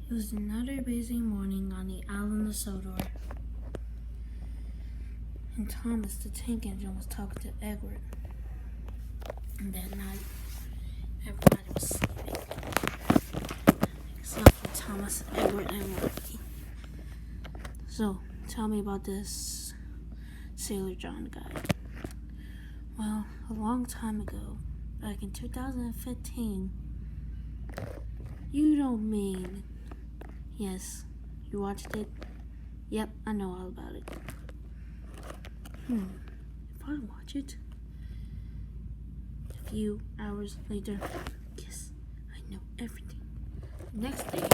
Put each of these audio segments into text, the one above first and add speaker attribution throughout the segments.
Speaker 1: It was another busy morning on the island of Sodor. And Thomas, the tank engine, was talking to Edward. And that night, everybody was sleeping. Except for Thomas, Edward, and Rocky. So, tell me about this Sailor John guy. Well, a long time ago, back in 2015, you don't mean... Yes, you watched it? Yep, I know all about it. If I watch it, a few hours later, yes, I know everything. Next day,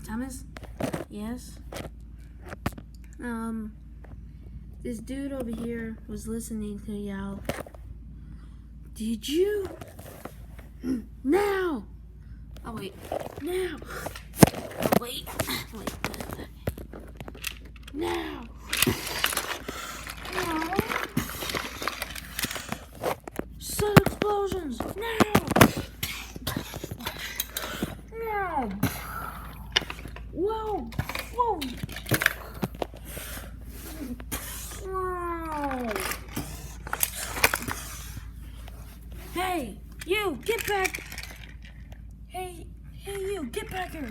Speaker 1: Thomas? Yes? This dude over here was listening to y'all. Did you? Now! Oh, wait. Now! Oh, wait. Now! No! Set explosions! Now! Now! Whoa! Whoa! Wow! Hey! You! Get back! Hey, you! Get back here!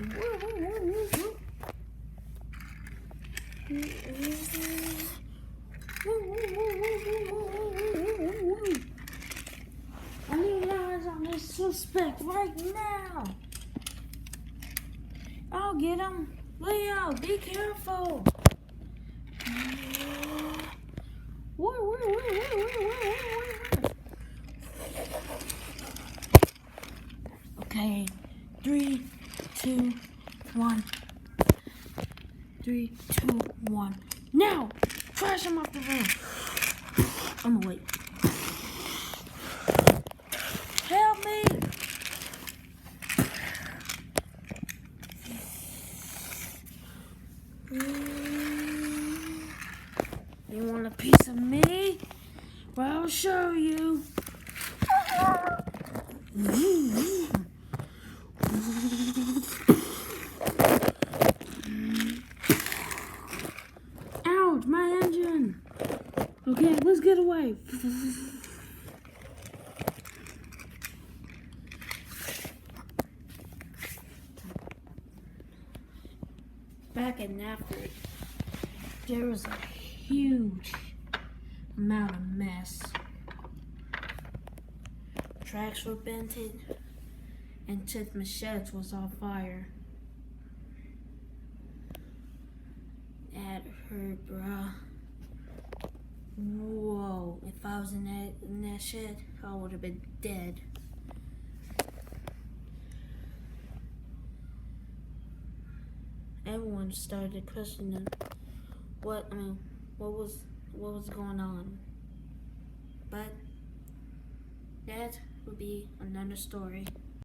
Speaker 1: I need eyes on this suspect right now! I'll get him! Leo, be careful! Okay, 3, 2, 1. 3, 2, 1. Now! Trash him off the roof! I'm gonna wait. Help me! You want a piece of me? Well, I'll show you. Ouch, my engine. Okay, let's get away. Back in Nafford, there was a huge amount of mess. Tracks were bented, and Tip Machettes was on fire. That hurt, bruh. Whoa, if I was in that shed, I would have been dead. Everyone started questioning what was going on. But that would be another story.